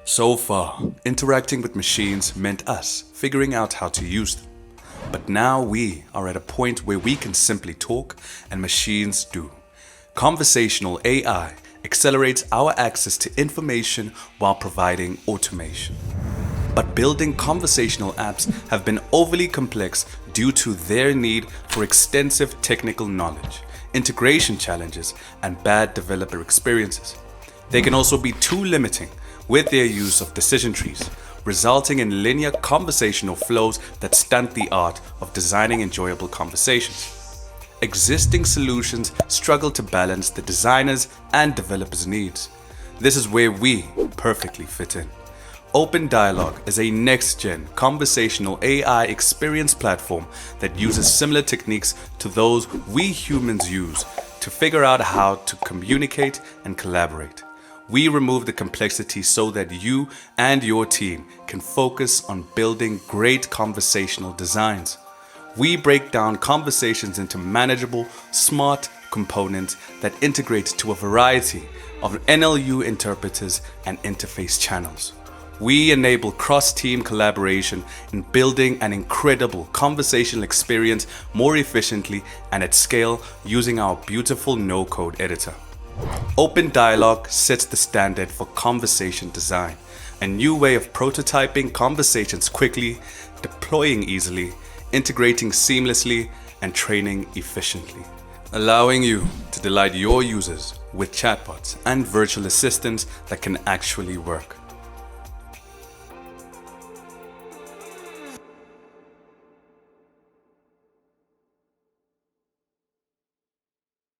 So far, interacting with machines meant us figuring out how to use them. But now we are at a point where we can simply talk and machines do. Conversational AI accelerates our access to information while providing automation. But building conversational apps have been overly complex due to their need for extensive technical knowledge, integration challenges, and bad developer experiences. They can also be too limiting with their use of decision trees, resulting in linear conversational flows that stunt the art of designing enjoyable conversations. Existing solutions struggle to balance the designers' and developers' needs. This is where we perfectly fit in. OpenDialog is a next-gen conversational AI experience platform that uses similar techniques to those we humans use to figure out how to communicate and collaborate. We remove the complexity so that you and your team can focus on building great conversational designs. We break down conversations into manageable, smart components that integrate to a variety of NLU interpreters and interface channels. We enable cross-team collaboration in building an incredible conversational experience more efficiently and at scale using our beautiful no-code editor. OpenDialog sets the standard for conversation design, a new way of prototyping conversations quickly, deploying easily, integrating seamlessly, and training efficiently, allowing you to delight your users with chatbots and virtual assistants that can actually work.